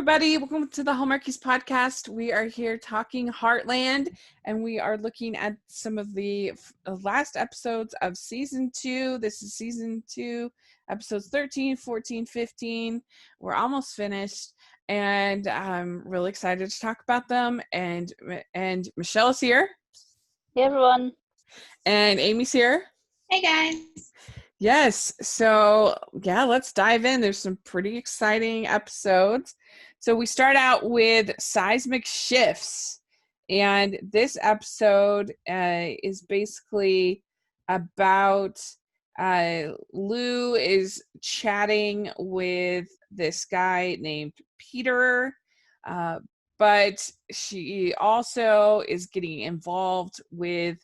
everybody. Welcome to the Hallmarkies Podcast. We are here talking Heartland, and we are looking at some of the last episodes of Season 2. This is Season 2, episodes 13, 14, 15. We're almost finished, and I'm really excited to talk about them. And Michelle is here. Hey, everyone. And Amy's here. Hey, guys. Yes. So, let's dive in. There's some pretty exciting episodes. So we start out with Seismic Shifts. And this episode is basically about Lou is chatting with this guy named Peter. But she also is getting involved with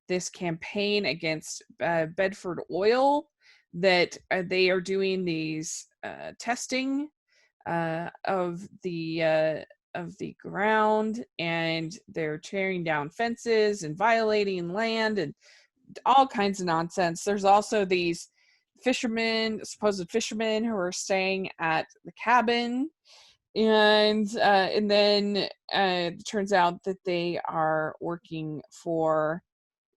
this campaign against Bedford Oil, that they are doing these testing of the ground, and they're tearing down fences and violating land and all kinds of nonsense. There's also these supposed fishermen who are staying at the cabin, and then it turns out that they are working for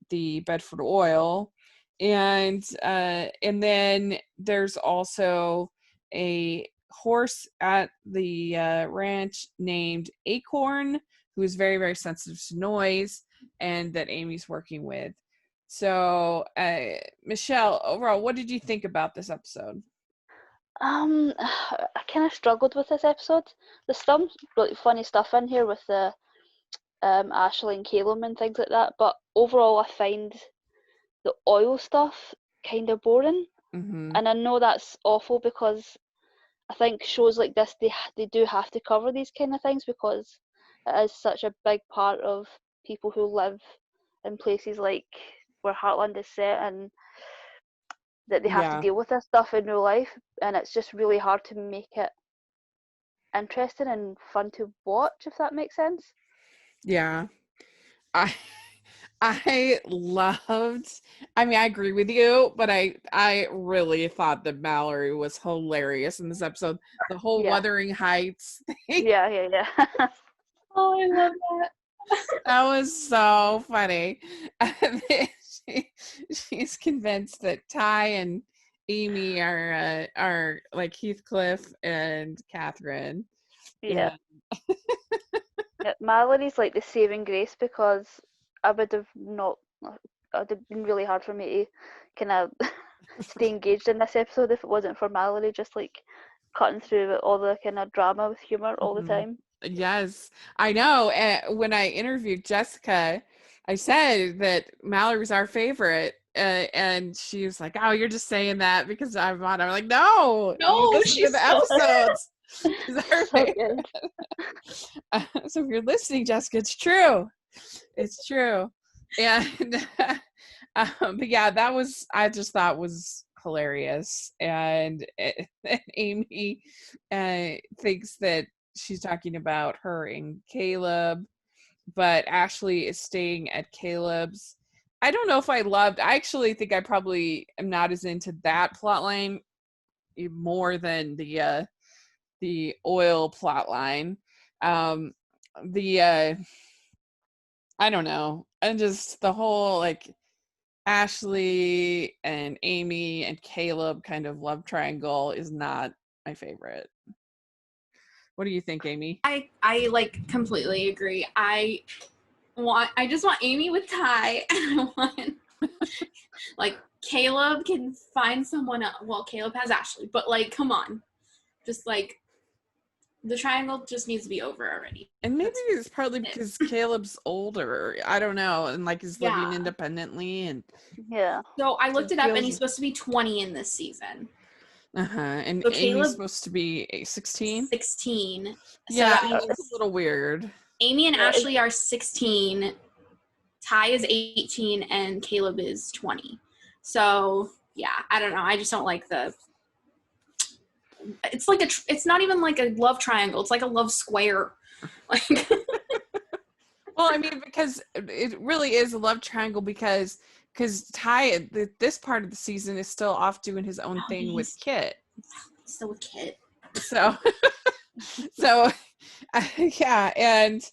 the Bedford Oil, and then there's also a horse at the ranch named Acorn, who is very, very sensitive to noise, and that Amy's working with. So, Michelle, overall, what did you think about this episode? I kind of struggled with this episode. There's some really funny stuff in here with the Ashley and Caleb and things like that, but overall I find the oil stuff kind of boring. Mm-hmm. And I know that's awful because I think shows like this, they do have to cover these kind of things because it is such a big part of people who live in places like where Heartland is set, and that they have to deal with this stuff in real life, and it's just really hard to make it interesting and fun to watch, if that makes sense. Yeah, I agree with you, but I really thought that Mallory was hilarious in this episode. The whole Wuthering Heights thing. Yeah. Oh, I love that. That was so funny. She's convinced that Ty and Amy are like Heathcliff and Catherine. Yeah. Mallory's like the saving grace, because it would have been really hard for me to kind of stay engaged in this episode if it wasn't for Mallory just like cutting through all the kind of drama with humor all the time. Yes, I know. When I interviewed Jessica, I said that Mallory's our favorite, and she was like, "Oh, you're just saying that because I'm on." I'm like, "No, she's the episodes." She's our favorite. So if you're listening, Jessica, it's true. It's true. And but yeah, I just thought was hilarious. And Amy thinks that she's talking about her and Caleb, but Ashley is staying at Caleb's. I don't know if I actually think I probably am not as into that plot line more than the oil plot line. I don't know. And just the whole like Ashley and Amy and Caleb kind of love triangle is not my favorite. What do you think, Amy? I like completely agree. I just want Amy with Ty, and I want like Caleb can find someone else. Well, Caleb has Ashley, but like, come on, just like the triangle just needs to be over already. And maybe it's partly because Caleb's older. I don't know, and like is living independently, and So I looked it up, and he's supposed to be 20 in this season. And so Amy's supposed to be 16? 16. Yeah, so that's a little weird. Amy and Ashley are 16, Ty is 18, and Caleb is 20. So, yeah, I don't know. I just don't like it's like it's not even like a love triangle. It's like a love square. Like, well, I mean, because it really is a love triangle because Ty, this part of the season is still off doing his own thing with Kit. Still with Kit. So So, yeah, and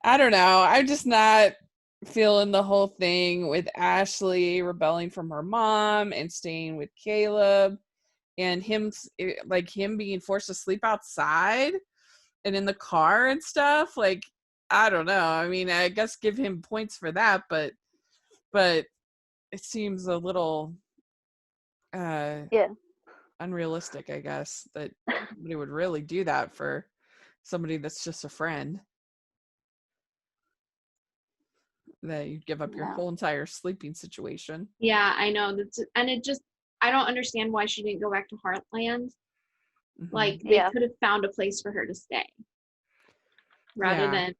I don't know. I'm just not feeling the whole thing with Ashley rebelling from her mom and staying with Caleb, and him being forced to sleep outside and in the car and stuff. Like, I don't know. I mean, I guess give him points for that, but it seems a little Yeah. unrealistic, I guess, that somebody would really do that for somebody that's just a friend. That you'd give up your Yeah. whole entire sleeping situation. Yeah, I know. I don't understand why she didn't go back to Heartland. Mm-hmm. Like, they could have found a place for her to stay rather than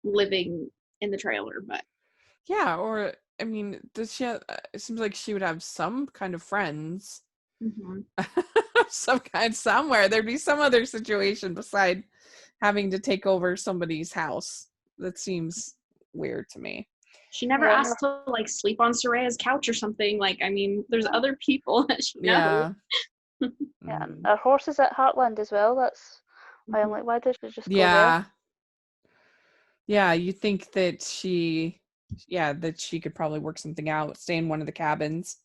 living in the trailer. But yeah, or I mean, does she? It seems like she would have some kind of friends, some kind somewhere. There'd be some other situation beside having to take over somebody's house. That seems weird to me. She never asked to like sleep on Soraya's couch or something. Like, I mean, there's other people that she knows. Yeah. Yeah. Our horse is at Heartland as well. That's why I'm like, why did she just go there? Yeah, you think that she could probably work something out, stay in one of the cabins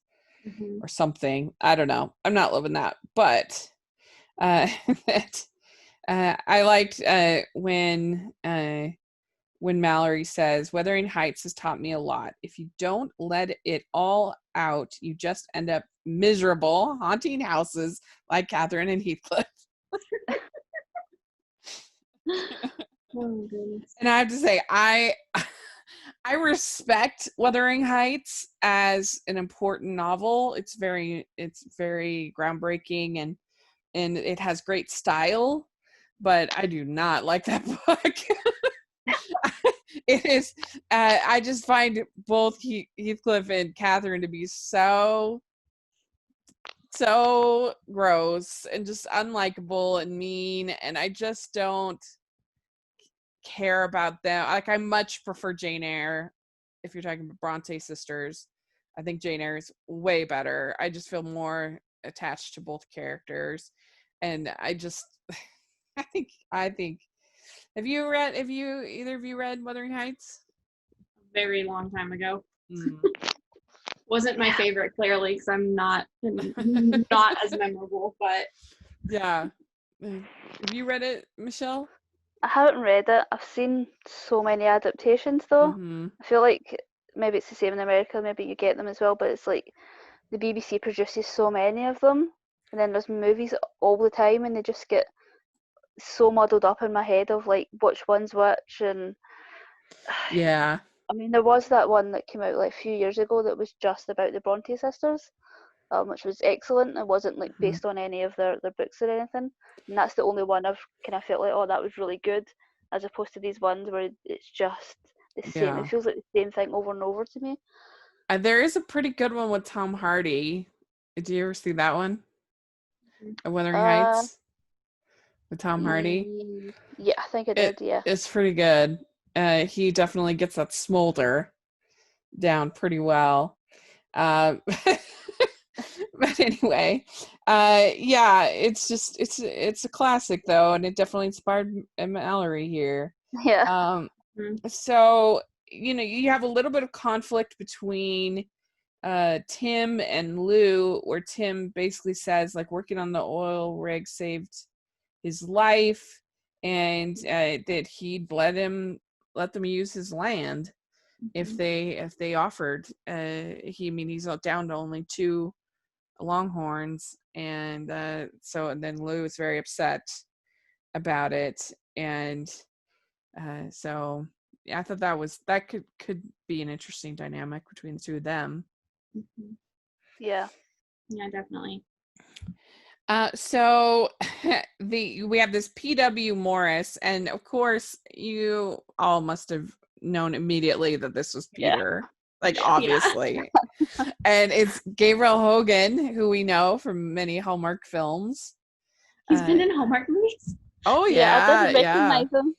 or something. I don't know. I'm not loving that, but I liked when Mallory says, "Wuthering Heights has taught me a lot. If you don't let it all out, you just end up miserable, haunting houses like Catherine and Heathcliff." Oh, goodness. And I have to say, I respect Wuthering Heights as an important novel. It's very groundbreaking and it has great style, but I do not like that book. It is. I just find both Heathcliff and Catherine to be so gross and just unlikable and mean, and I just don't care about them. Like, I much prefer Jane Eyre. If you're talking about Bronte sisters, I think Jane Eyre is way better. I just feel more attached to both characters, and I just I think have either of you read Wuthering Heights? A very long time ago. Wasn't my favorite, clearly, because I'm not as memorable, but yeah. Have you read it, Michelle? I haven't read it. I've seen so many adaptations though. I feel like maybe it's the same in America, maybe you get them as well, but it's like the BBC produces so many of them, and then there's movies all the time, and they just get so muddled up in my head of like which one's which. And yeah, I mean, there was that one that came out like a few years ago that was just about the Bronte sisters, which was excellent. It wasn't like based on any of their books or anything, and that's the only one I've kind of felt like, oh, that was really good, as opposed to these ones where it's just the same. It feels like the same thing over and over to me. There is a pretty good one with Tom Hardy. Did you ever see that one? Wuthering Heights with Tom Hardy. Yeah, I think I did. Yeah, it's pretty good. He definitely gets that smolder down pretty well. But anyway, yeah, it's just it's a classic though, and it definitely inspired Mallory here. Yeah. So you have a little bit of conflict between Tim and Lou, where Tim basically says like working on the oil rig saved his life, and that he'd let them use his land if they offered. He's down to only 2 Longhorns, and then Lou is very upset about it, and so yeah, I thought that could be an interesting dynamic between the two of them. Yeah, definitely. So we have this P.W. Morris, and of course you all must have known immediately that this was Peter, like obviously. And it's Gabriel Hogan, who we know from many Hallmark films. He's been in Hallmark movies? Oh yeah, I didn't recognize him.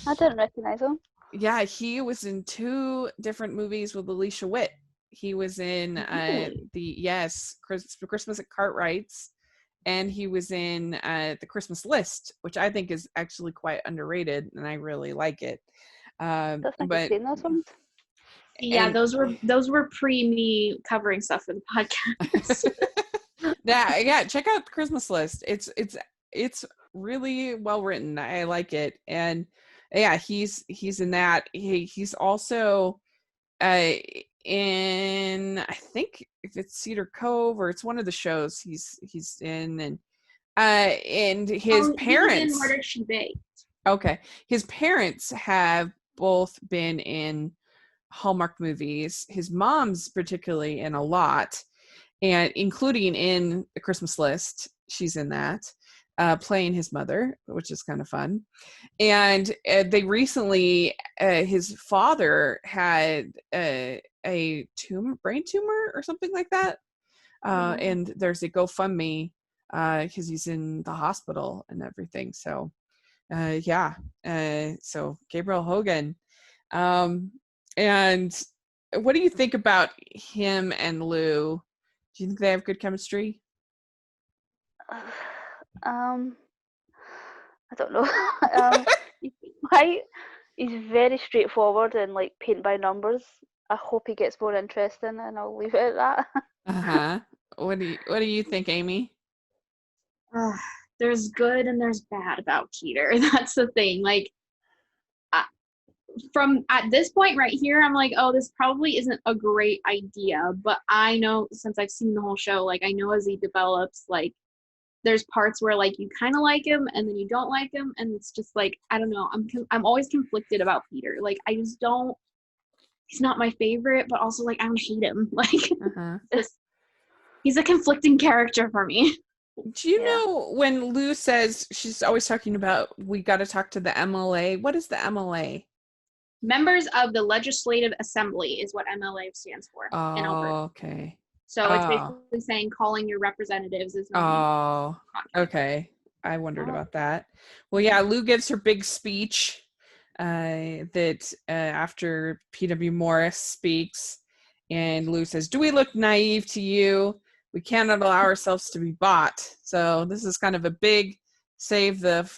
I didn't recognize him. Yeah, he was in 2 different movies with Alicia Witt. He was in Christmas at Cartwright's and he was in the Christmas List, which I think is actually quite underrated, and I really like it. Don't think I've But seen those ones. Yeah, and those were pre me covering stuff for the podcast. yeah, check out the Christmas List. It's really well written. I like it, and yeah, he's in that. He's also in, I think if it's Cedar Cove or it's one of the shows he's in, and his He was parents. in Murder, She Baked. Okay, his parents have both been in Hallmark movies. His mom's particularly in a lot, and including in The Christmas List, she's in that, playing his mother, which is kind of fun. And they recently, his father had a brain tumor or something like that, and there's a GoFundMe because he's in the hospital and everything. So so Gabriel Hogan. And what do you think about him and Lou? Do you think they have good chemistry? I don't know. He's very straightforward and like paint by numbers. I hope he gets more interesting, and I'll leave it at that. What do you think, Amy? There's good and there's bad about Peter. That's the thing. Like, from at this point right here, I'm like, oh, this probably isn't a great idea. But I know, since I've seen the whole show, like, I know as he develops, like, there's parts where like you kind of like him and then you don't like him, and it's just like, I don't know. I'm always conflicted about Peter. Like, I just don't. He's not my favorite, but also like I don't hate him. Like, he's a conflicting character for me. Do you know when Lou says, she's always talking about, we got to talk to the MLA? What is the MLA? Members of the Legislative Assembly is what MLA stands for in Alberta. Okay. So it's basically saying calling your representatives is not. Okay. I wondered about that. Well, yeah, Lou gives her big speech that after P.W. Morris speaks, and Lou says, "Do we look naive to you? We cannot allow ourselves to be bought." So this is kind of a big save the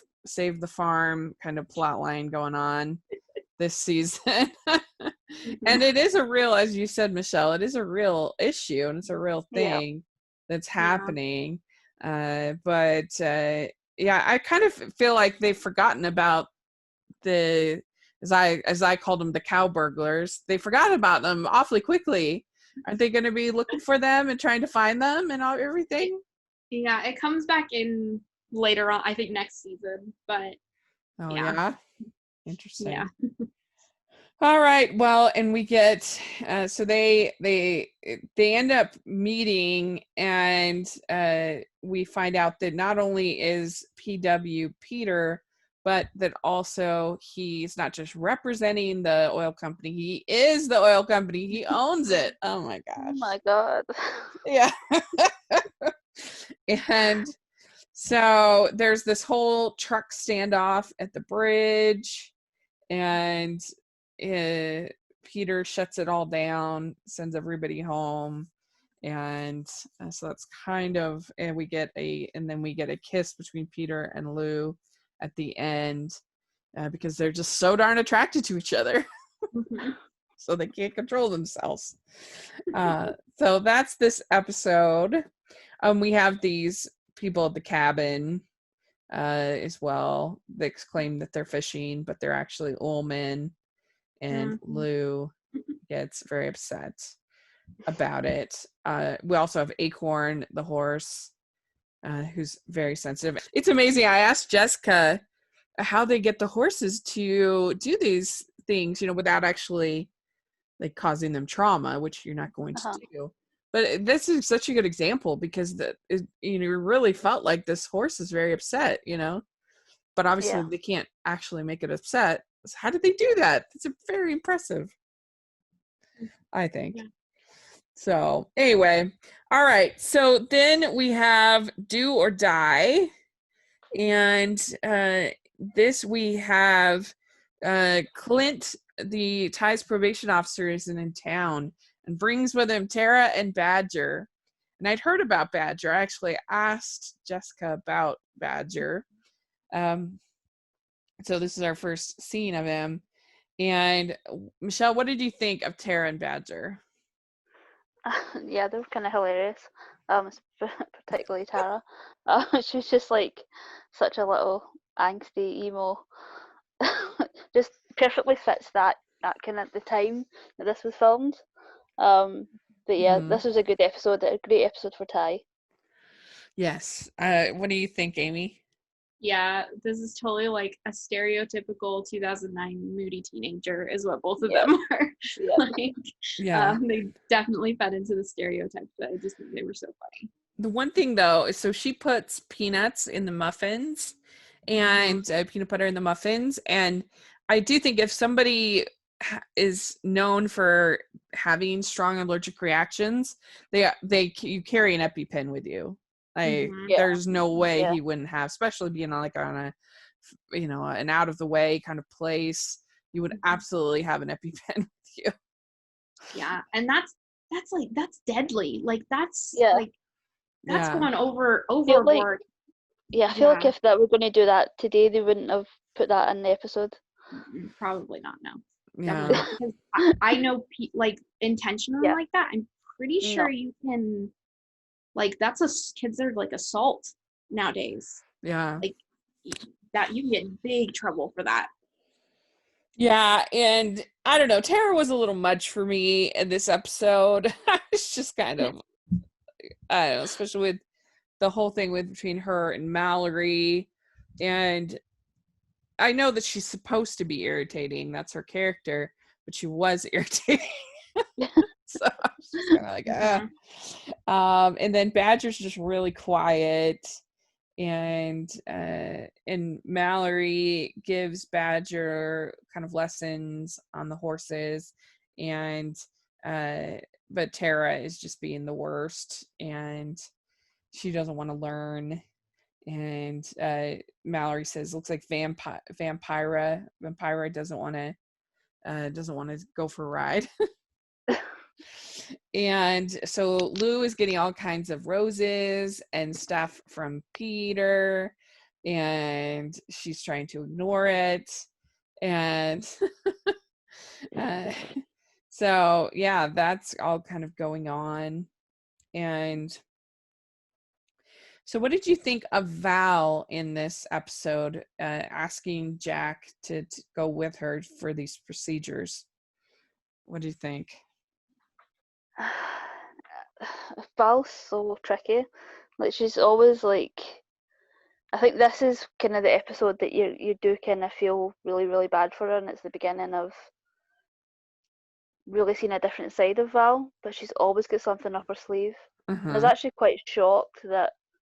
farm kind of plot line going on this season. And it is a real, as you said, Michelle, it is a real issue, and it's a real thing that's happening. I kind of feel like they've forgotten about the, as I called them, the cow burglars. They forgot about them awfully quickly. Aren't they going to be looking for them and trying to find them and everything? Yeah, it comes back in later on, I think next season, but interesting. Yeah. All right. Well, and we get so they end up meeting, and we find out that not only is PW Peter, but that also he's not just representing the oil company, he is the oil company. He owns it. Oh my gosh. Oh my god. Yeah. And so there's this whole truck standoff at the bridge, and Peter shuts it all down, sends everybody home, and so that's kind of, and then we get a kiss between Peter and Lou at the end, because they're just so darn attracted to each other. So they can't control themselves. So that's this episode. We have these people at the cabin as well. They claim that they're fishing, but they're actually oilmen. And Lou gets very upset about it. We also have Acorn, the horse, who's very sensitive. It's amazing. I asked Jessica how they get the horses to do these things, without actually like causing them trauma, which you're not going to do. But this is such a good example, because you really felt like this horse is very upset, but obviously they can't actually make it upset. So how did they do that? It's very impressive, I think. Yeah. So anyway, all right. So then we have Do or Die, and this we have Clint, the Ty's probation officer, is in town and brings with him Tara and Badger. And I'd heard about Badger. I actually asked Jessica about Badger. So this is our first scene of him. And Michelle, what did you think of Tara and Badger? Yeah, they were kind of hilarious. Particularly Tara. She's just like such a little angsty emo. Just perfectly fits that kind of the time that this was filmed. But yeah, this was a good episode. A great episode for Ty. Yes. What do you think, Amy? Yeah, this is totally like a stereotypical 2009 moody teenager is what both of them are. They definitely fed into the stereotype, but I just think they were so funny. The one thing though is, so she puts peanuts in the muffins and peanut butter in the muffins, and I do think if somebody is known for having strong allergic reactions, you carry an EpiPen with you. There's no way he wouldn't have, especially being on a an out of the way kind of place. You would absolutely have an EpiPen with you. Yeah, and that's deadly. Like that's going overboard. I feel like if that were going to do that today, they wouldn't have put that in the episode. Probably not. No. Yeah. I know intentionally like that. I'm pretty sure you can. Like that's considered like assault nowadays. Yeah. Like that you can get in big trouble for that. Yeah, and I don't know, Tara was a little much for me in this episode. It's just kind of, I don't know, especially with the whole thing between her and Mallory. And I know that she's supposed to be irritating. That's her character, but she was irritating. So I was just kind of like, and then Badger's just really quiet, and Mallory gives Badger kind of lessons on the horses, and but Tara is just being the worst, and she doesn't want to learn. And Mallory says, "Looks like Vampira doesn't want to go for a ride." And so Lou is getting all kinds of roses and stuff from Peter, and she's trying to ignore it. And so yeah, that's all kind of going on. And so what did you think of Val in this episode, asking Jack to go with her for these procedures? What do you think? Val's so tricky. Like she's always like, I think this is kind of the episode that you do kind of feel really, really bad for her, and it's the beginning of really seeing a different side of Val, but she's always got something up her sleeve. I was actually quite shocked that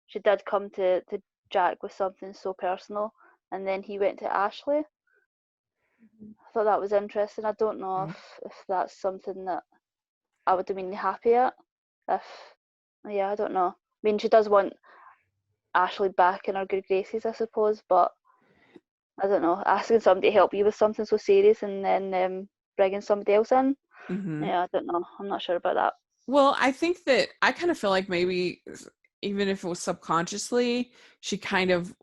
she did come to Jack with something so personal, and then he went to Ashley. I thought that was interesting. I don't know if that's something that I would have been happy at. I don't know. I mean, she does want Ashley back in her good graces, I suppose, but I don't know. Asking somebody to help you with something so serious and then bringing somebody else in, I don't know. I'm not sure about that. Well, I think that I kind of feel like maybe even if it was subconsciously, she kind of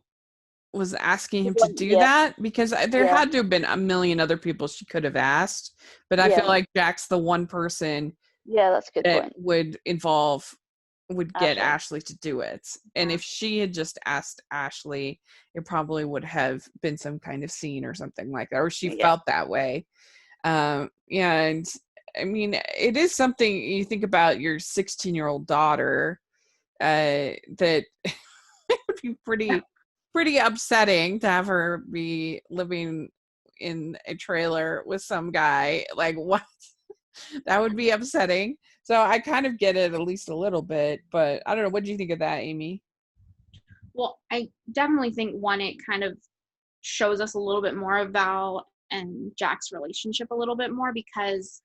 was asking him to do that, because there had to have been a million other people she could have asked, but I feel like Jack's the one person that's a good that point. would get Ashley to do it. And if she had just asked Ashley, it probably would have been some kind of scene or something like that, or she felt that way. And I mean, it is something you think about your 16-year-old daughter, that it would be pretty upsetting to have her be living in a trailer with some guy. Like, what? That would be upsetting. So I kind of get it at least a little bit, but I don't know. What do you think of that, Amy? Well, I definitely think it kind of shows us a little bit more of Val and Jack's relationship a little bit more, because,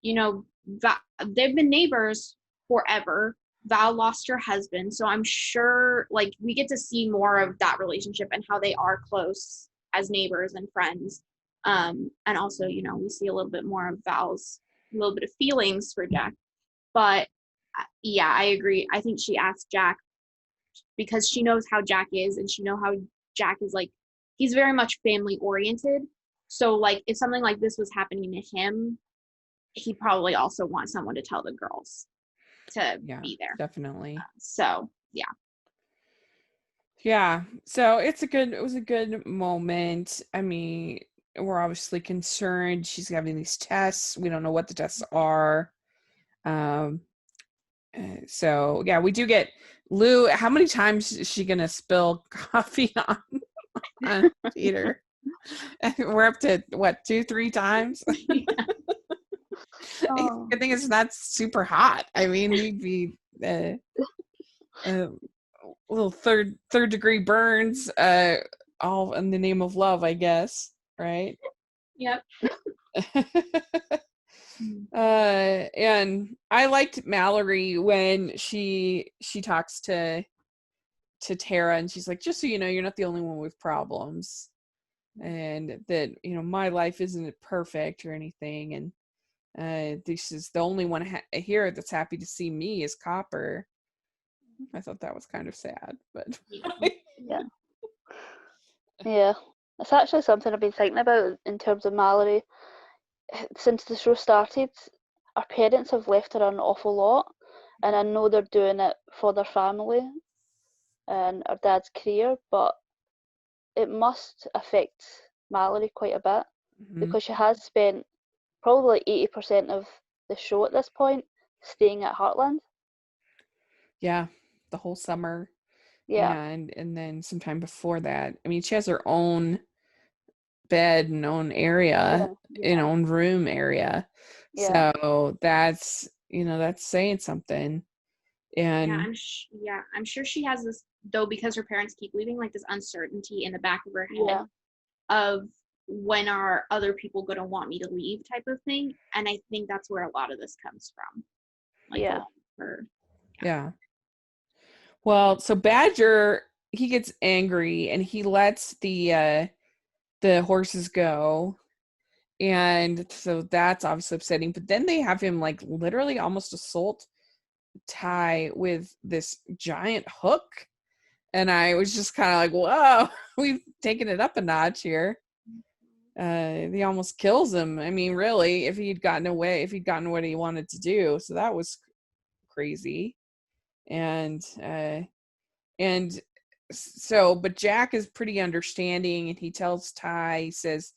they've been neighbors forever. Val lost her husband, so I'm sure we get to see more of that relationship and how they are close as neighbors and friends. And also, we see a little bit more of Val's little bit of feelings for Jack. But yeah, I agree. I think she asked Jack because she knows how Jack is, and she know how Jack is like, he's very much family oriented. So like if something like this was happening to him, he probably also wants someone to tell the girls to be there. Definitely. So yeah. Yeah. So it was a good moment. I mean, we're obviously concerned. She's having these tests. We don't know what the tests are. So yeah, we do get Lou. How many times is she gonna spill coffee on Peter? We're up to what, 2-3 times? Oh. I think it's not super hot. I mean, you'd be little third degree burns, all in the name of love, I guess, right? Yep. And I liked Mallory when she talks to Tara, and she's like, just so you know, you're not the only one with problems, and that, you know, my life isn't perfect or anything, and this is the only one here that's happy to see me is Copper. I thought that was kind of sad, but Yeah, it's actually something I've been thinking about in terms of Mallory. Since the show started, our parents have left her an awful lot, and I know they're doing it for their family and our dad's career, but it must affect Mallory quite a bit because she has spent probably 80% of the show at this point staying at Heartland. Yeah, the whole summer. Yeah. And then sometime before that. I mean, she has her own bed and own area, own room area. Yeah. So that's, you know, that's saying something. And I'm sure she has this, though, because her parents keep leaving, like this uncertainty in the back of her head of when are other people going to want me to leave type of thing. And I think that's where a lot of this comes from. Like, yeah. Well, so Badger, he gets angry and he lets the horses go. And so that's obviously upsetting. But then they have him like literally almost assault Ty with this giant hook. And I was just kind of like, whoa, we've taken it up a notch here. He almost kills him. I mean, really, if he'd gotten what he wanted to do. So that was crazy. And so, but Jack is pretty understanding, and he tells Ty, he says,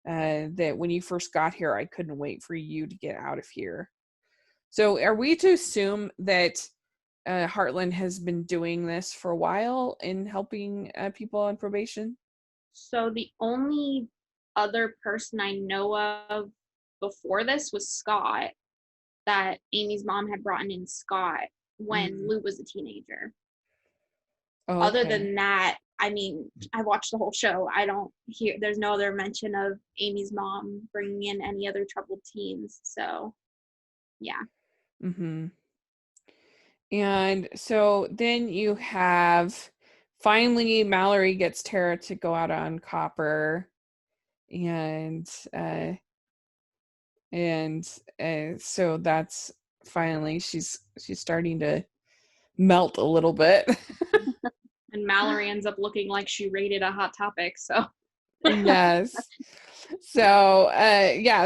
that when you first got here, I couldn't wait for you to get out of here. So are we to assume that Heartland has been doing this for a while in helping people on probation? So the only other person I know of before this was Scott, that Amy's mom had brought in Scott when Lou was a teenager. Oh, okay. Other than that, I mean, I watched the whole show. I don't hear, there's no other mention of Amy's mom bringing in any other troubled teens. So, yeah. And so then you have, finally, Mallory gets Tara to go out on Copper, and so that's finally she's starting to melt a little bit. And Mallory ends up looking like she rated a Hot Topic, so. Yes. So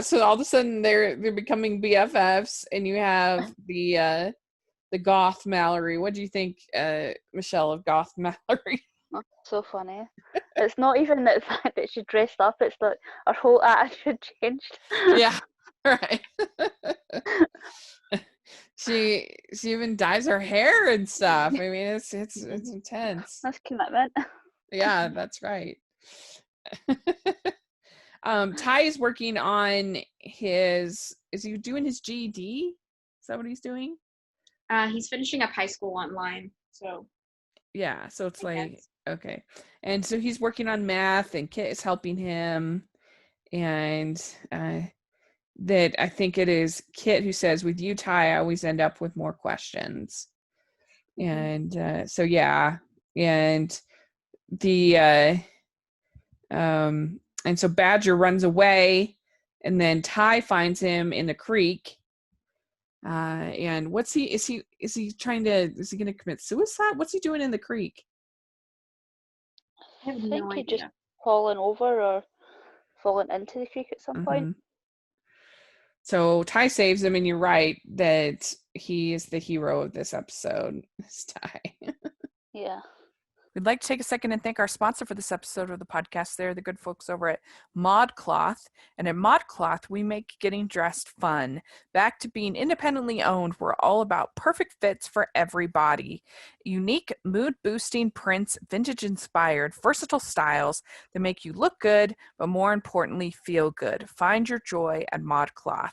so all of a sudden they're becoming BFFs, and you have the goth Mallory. What do you think, Michelle, of goth Mallory? That's so funny. It's not even the fact that she dressed up, it's that her whole attitude changed. Yeah, right. She even dyes her hair and stuff. I mean, it's intense. That's commitment. Yeah, that's right. Ty is working on is he doing his GED? Is that what he's doing? He's finishing up high school online, so. Yeah, so it's like, okay. And so he's working on math, and Kit is helping him. And that I think it is Kit who says, with you, Ty, I always end up with more questions. And so, yeah. And and so Badger runs away, and then Ty finds him in the creek. And is he gonna commit suicide? What's he doing in the creek? I have I think no he just idea. fallen over or fallen into the creek at some point. So Ty saves him, and you're right that he is the hero of this episode. It's Ty. Yeah. We'd like to take a second and thank our sponsor for this episode of the podcast. They're the good folks over at ModCloth. And at ModCloth, we make getting dressed fun. Back to being independently owned, we're all about perfect fits for every body. Unique, mood-boosting prints, vintage-inspired, versatile styles that make you look good, but more importantly, feel good. Find your joy at ModCloth.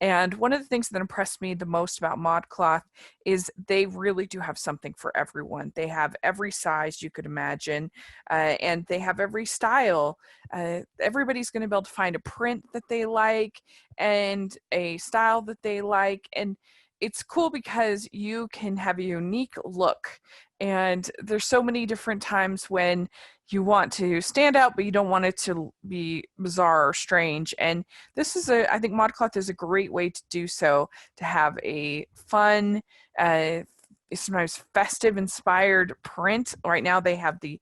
And one of the things that impressed me the most about ModCloth is they really do have something for everyone. They have every size you could imagine, and they have every style. Everybody's going to be able to find a print that they like and a style that they like. And it's cool because you can have a unique look. And there's so many different times when you want to stand out, but you don't want it to be bizarre or strange. And I think ModCloth is a great way to do so, to have a fun, sometimes festive inspired print. Right now they have the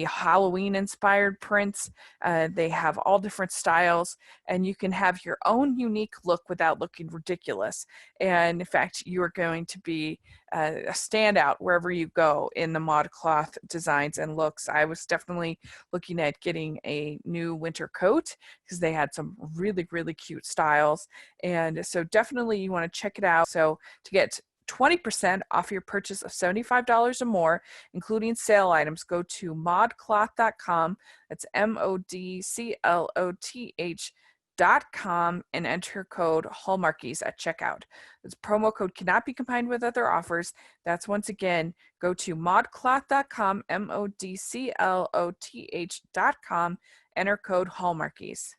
Halloween inspired prints. They have all different styles, and you can have your own unique look without looking ridiculous. And in fact, you are going to be a standout wherever you go in the ModCloth designs and looks. I was definitely looking at getting a new winter coat because they had some really, really cute styles. And so definitely you want to check it out. So to get 20% off your purchase of $75 or more, including sale items, go to modcloth.com. That's MODCLOTH.com and enter code Hallmarkies at checkout. This promo code cannot be combined with other offers. That's once again, go to modcloth.com, MODCLOTH.com, enter code Hallmarkies.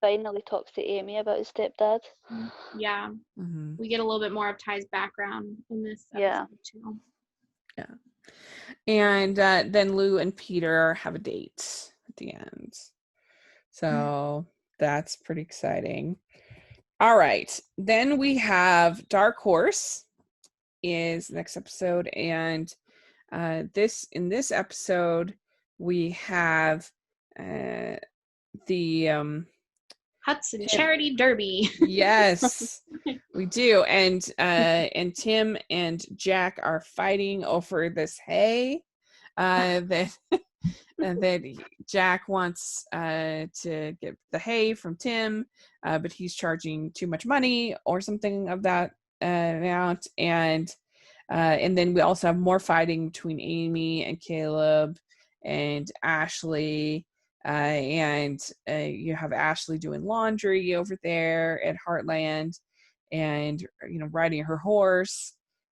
Finally talks to Amy about his stepdad. Yeah. Mm-hmm. We get a little bit more of Ty's background in this episode too. Yeah. And then Lou and Peter have a date at the end. So that's pretty exciting. All right. Then we have Dark Horse is the next episode. And in this episode, we have the Hudson Charity Derby. Yes, we do. And Tim and Jack are fighting over this hay that Jack wants to get the hay from Tim, but he's charging too much money or something of that amount. And then we also have more fighting between Amy and Caleb and Ashley. And you have Ashley doing laundry over there at Heartland, and riding her horse.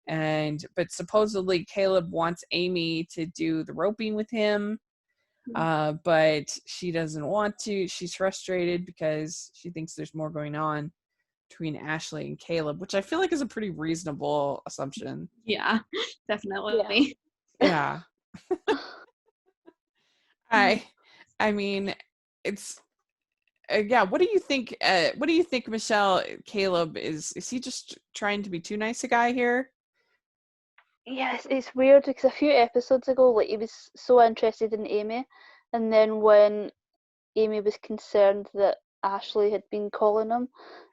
But supposedly Caleb wants Amy to do the roping with him, but she doesn't want to. She's frustrated because she thinks there's more going on between Ashley and Caleb, which I feel like is a pretty reasonable assumption. Yeah, definitely. Yeah. I mean, it's what do you think? What do you think, Michelle? Caleb is he just trying to be too nice a guy here? Yes, it's weird because a few episodes ago, like, he was so interested in Amy, and then when Amy was concerned that Ashley had been calling him,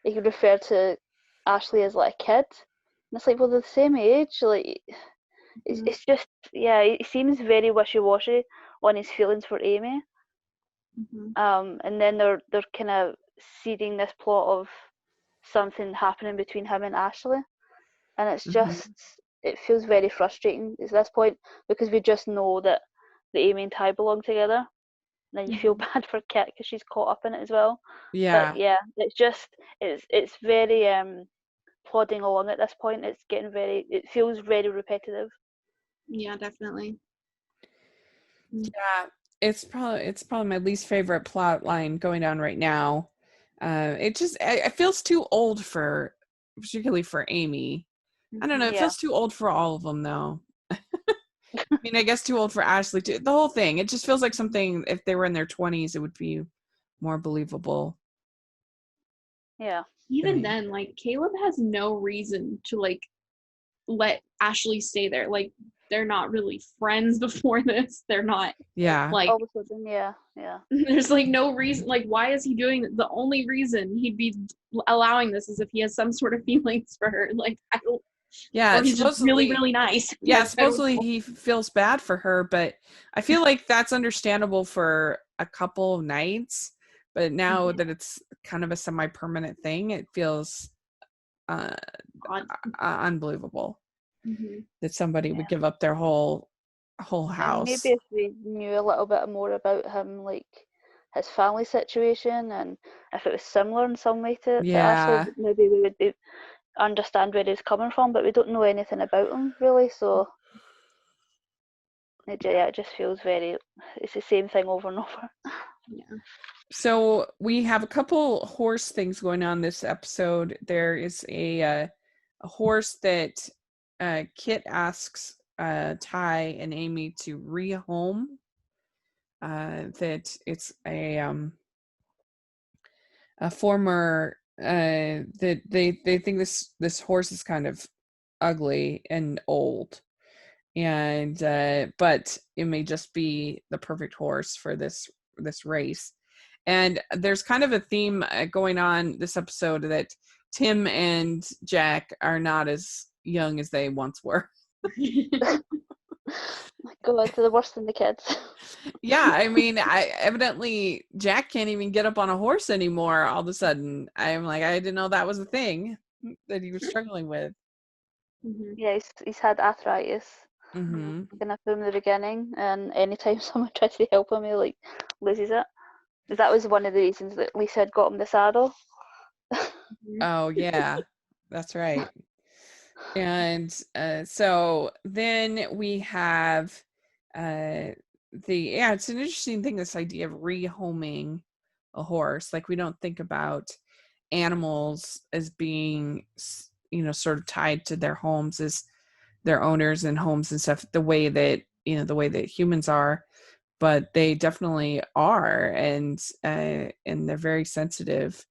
he could refer to Ashley as like a kid, and it's like, well, they're the same age. Like, it's just, yeah, he seems very wishy-washy on his feelings for Amy. And then they're kind of seeding this plot of something happening between him and Ashley, and it's just it feels very frustrating at this point because we just know that the Amy and Ty belong together, and then you feel bad for Kit because she's caught up in it as well. Yeah, but yeah, it's just it's very plodding along at this point. It feels very repetitive. Yeah, definitely. Yeah, it's probably my least favorite plot line going on right now. It feels too old particularly for Amy. I don't know. It feels too old for all of them, though. I mean, I guess too old for Ashley too. The whole thing. It just feels like something. If they were in their 20s, it would be more believable. Yeah. Even me. then, like, Caleb has no reason to, like, let Ashley stay there. Like, they're not really friends before this. They're not, Yeah. like, All of a sudden, yeah. there's, like, no reason. Like, why is he doing it? The only reason he'd be allowing this is if he has some sort of feelings for her. Like, I don't, Yeah. or he's just really, really nice. Yeah, Like, I don't supposedly know. he feels bad for her, but I feel like that's understandable for a couple of nights. But now that it's kind of a semi-permanent thing, it feels Odd. unbelievable Mm-hmm. that somebody would give up their whole And house. maybe if we knew a little bit more about him, like his family situation, and if it was similar in some way to Ashley, maybe we would understand where he's coming from, but we don't know anything about him really, so it just feels it's the same thing over and over. Yeah. So we have a couple horse things going on this episode. There is a horse that Kit asks Ty and Amy to rehome. That it's a former that they think this horse is kind of ugly and old, and but it may just be the perfect horse for this race. And there's kind of a theme going on this episode that Tim and Jack are not as young as they once were. God, they're worse than the kids. Yeah, I mean, evidently Jack can't even get up on a horse anymore. All of a sudden, I'm like, I didn't know that was a thing that he was struggling with. Mm-hmm. Yeah, he's had arthritis. Mm-hmm. Kind of from the beginning, and anytime someone tries to help him, he like loses it. That was one of the reasons that Lisa had got him the saddle. Oh yeah, that's right. And so then we have it's an interesting thing, this idea of rehoming a horse. Like, we don't think about animals as being, sort of tied to their homes as their owners and homes and stuff, the way that humans are, but they definitely are, and they're very sensitive.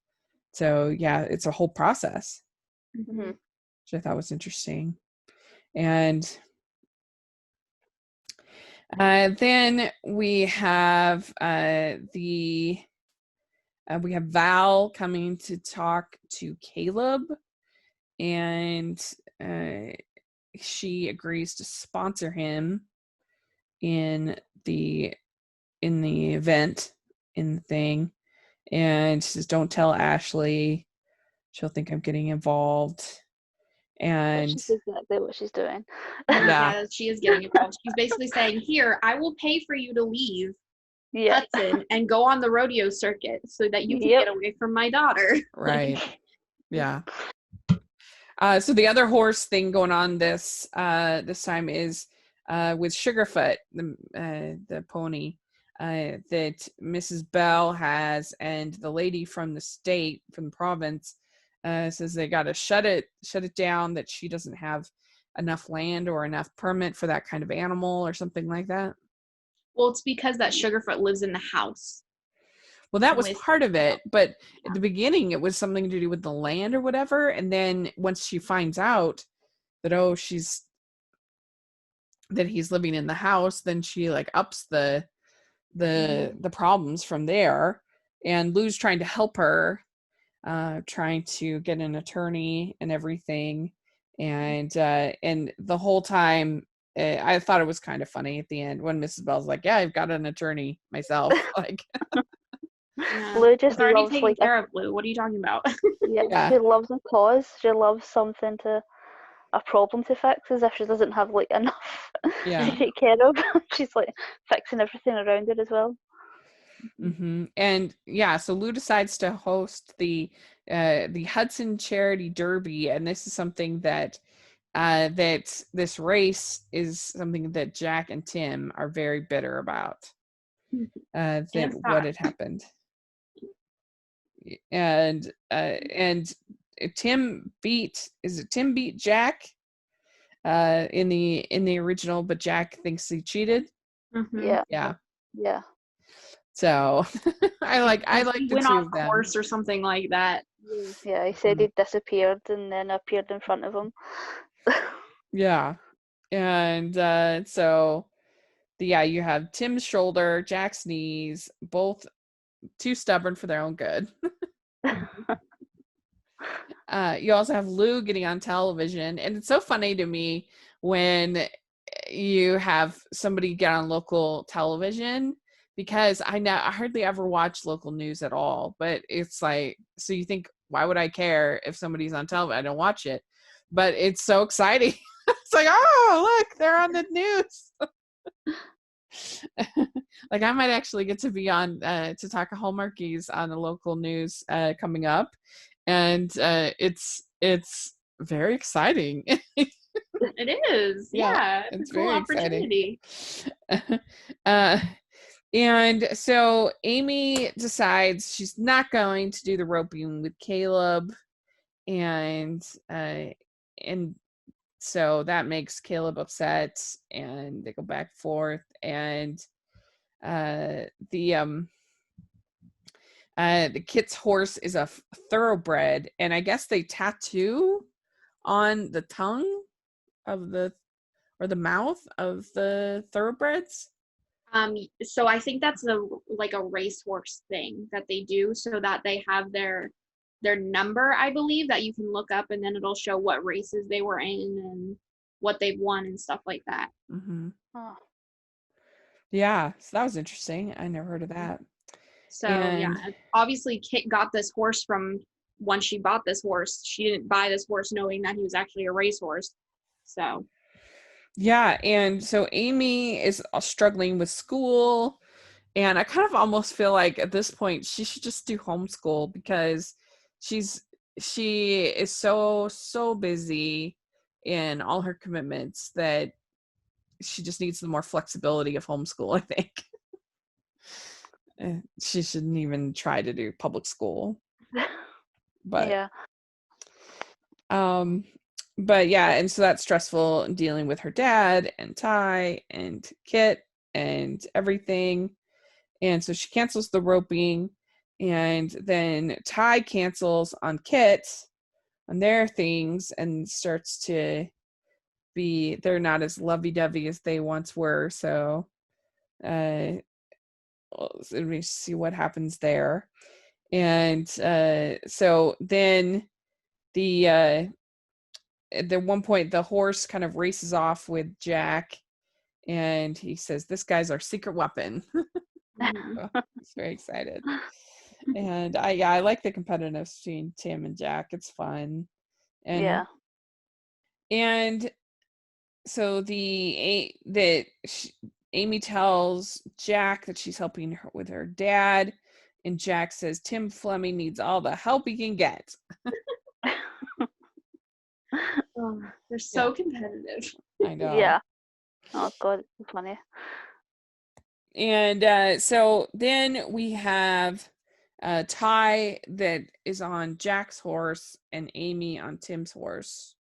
So yeah, it's a whole process, Mm-hmm. which I thought was interesting. And then we have we have Val coming to talk to Caleb, and she agrees to sponsor him in the event, in the thing, and says, "Don't tell Ashley; she'll think I'm getting involved." And Which is exactly what she's doing. Yeah. She is getting involved. She's basically saying, "Here, I will pay for you to leave Hudson and go on the rodeo circuit so that you can get away from my daughter." Right. Yeah. So the other horse thing going on this time is with Sugarfoot, the pony that Mrs. Bell has, and the lady from the province says they got to shut it down, that she doesn't have enough land or enough permit for that kind of animal or something like that. Well, it's because that Sugarfoot lives in the house. Well, that was part of it, but at the beginning it was something to do with the land or whatever, and then once she finds out that that he's living in the house, then she like ups the problems from there, and Lou's trying to help her, trying to get an attorney and everything, and the whole time I thought it was kind of funny at the end when Mrs. Bell's like, "Yeah, I've got an attorney myself." Like, Lou just already loves taking care of Lou. What are you talking about? Yeah, she loves a cause. She loves a problem to fix, as if she doesn't have like enough to take care of. She's like fixing everything around it as well. Mm-hmm. And yeah, so Lou decides to host the Hudson Charity Derby, and this is something that this race is something that Jack and Tim are very bitter about, that what had happened, and Tim beat Jack in the original, but Jack thinks he cheated. Mm-hmm. Yeah. So I like he the went two off of them. course or something like that. Yeah, he said he disappeared and then appeared in front of him. Yeah. And so you have Tim's shoulder, Jack's knees, both too stubborn for their own good. You also have Lou getting on television, and it's so funny to me when you have somebody get on local television, because I hardly ever watch local news at all, but it's like, so you think, why would I care if somebody's on television? I don't watch it, but it's so exciting. It's like, oh, look, they're on the news. Like, I might actually get to be on to talk Hallmarkies on the local news coming up, and it's very exciting. It is. Yeah. It's a cool very opportunity. And so Amy decides she's not going to do the roping with Caleb, and so that makes Caleb upset, and they go back and forth, and the Kit's horse is a thoroughbred, and I guess they tattoo on the tongue of the mouth of the thoroughbreds. So I think that's a racehorse thing that they do, so that they have their number, I believe, that you can look up, and then it'll show what races they were in and what they've won and stuff like that. Mm-hmm. Oh. Yeah, so that was interesting. I never heard of that. So obviously Kit got this horse from, once she bought this horse, she didn't buy this horse knowing that he was actually a racehorse. So yeah, and so Amy is struggling with school, and I kind of almost feel like at this point she should just do homeschool, because she is so busy in all her commitments that she just needs the more flexibility of homeschool, I think. She shouldn't even try to do public school. But yeah. But yeah, and so that's stressful, dealing with her dad and Ty and Kit and everything. And so she cancels the roping, and then Ty cancels on Kit on their things, and starts to be, they're not as lovey-dovey as they once were. So let me see what happens there. And so then at one point the horse kind of races off with Jack, and he says, "This guy's our secret weapon." So he's very excited. And I like the competitiveness between Tim and Jack. It's fun. And and so Amy tells Jack that she's helping her with her dad, and Jack says Tim Fleming needs all the help he can get. Oh, they're so competitive. I know. Yeah. Oh God, it's funny. And so then we have Ty that is on Jack's horse and Amy on Tim's horse.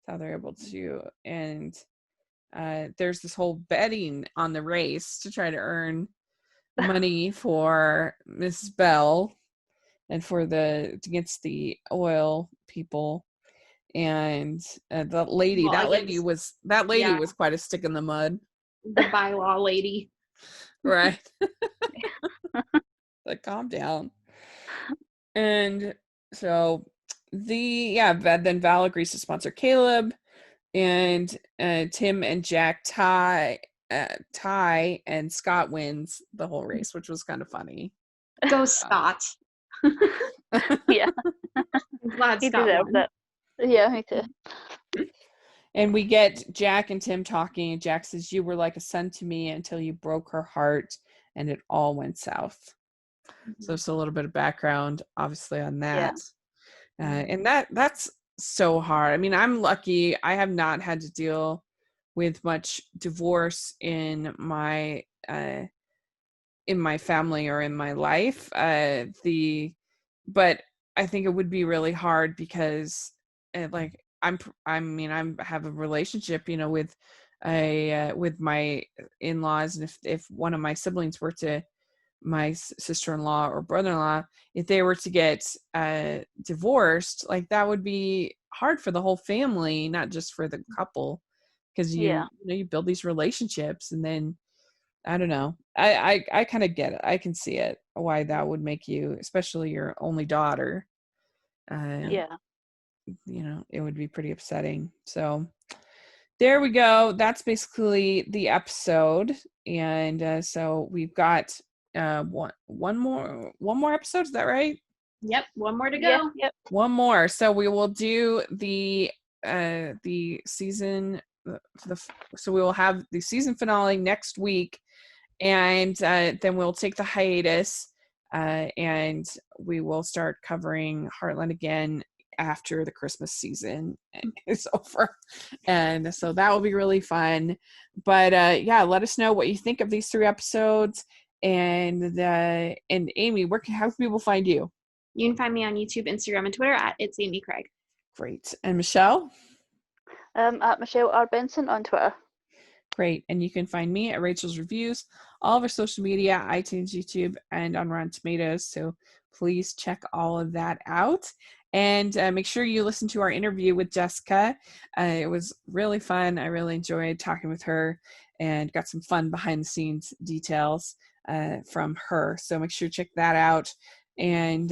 That's how they're able to. And there's this whole betting on the race to try to earn money for Mrs. Bell and for against the oil people. And that lady was quite a stick in the mud. The bylaw lady. Right. Like, calm down. And so then Val agrees to sponsor Caleb, and Tim and Jack tie, and Scott wins the whole race, which was kind of funny. Go Scott. Yeah. I'm glad He Scott deserved won. it. Yeah, me too. And we get Jack and Tim talking, and Jack says, "You were like a son to me until you broke her heart, and it all went south." So there's a little bit of background, obviously, on that. Yeah. And that's so hard. I mean, I'm lucky. I have not had to deal with much divorce in my family or in my life. But I think it would be really hard because, I have a relationship, with my in-laws, and if one of my siblings were to my sister-in-law or brother-in-law, if they were to get divorced, like that would be hard for the whole family, not just for the couple, because you build these relationships, and then I don't know. I kind of get it. I can see it, why that would make you, especially your only daughter. It would be pretty upsetting. So there we go. That's basically the episode. And so we've got one more episode. Is that right? Yep. One more to go. Yep. One more. So we will do the season. So we will have the season finale next week, and then we'll take the hiatus, and we will start covering Heartland again after the Christmas season is over. And so that will be really fun. But let us know what you think of these 3 episodes. And Amy, how can people find you? You can find me on YouTube, Instagram, and Twitter at It's Amy Craig. Great. And Michelle? At Michelle R. Benson on Twitter. Great. And you can find me at Rachel's Reviews, all of our social media, iTunes, YouTube, and on Rotten Tomatoes. So please check all of that out. And make sure you listen to our interview with Jessica. It was really fun. I really enjoyed talking with her and got some fun behind the scenes details from her. So make sure to check that out. And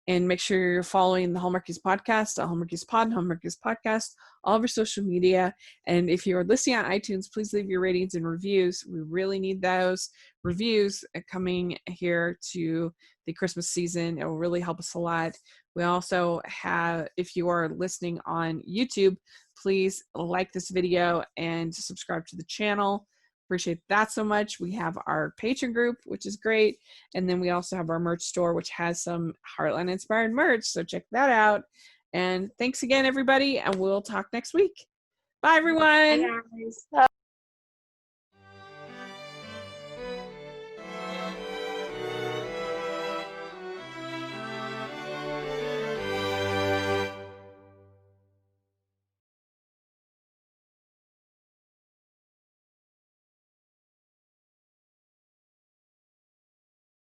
make sure you're following the Hallmarkies Podcast, Hallmarkies Pod, Hallmarkies Podcast, all of our social media. And if you're listening on iTunes, please leave your ratings and reviews. We really need those reviews coming here to the Christmas season. It will really help us a lot. We also have, if you are listening on YouTube, please like this video and subscribe to the channel. Appreciate that so much. We have our Patreon group, which is great. And then we also have our merch store, which has some Heartland inspired merch. So check that out. And thanks again, everybody. And we'll talk next week. Bye, everyone. Bye, guys.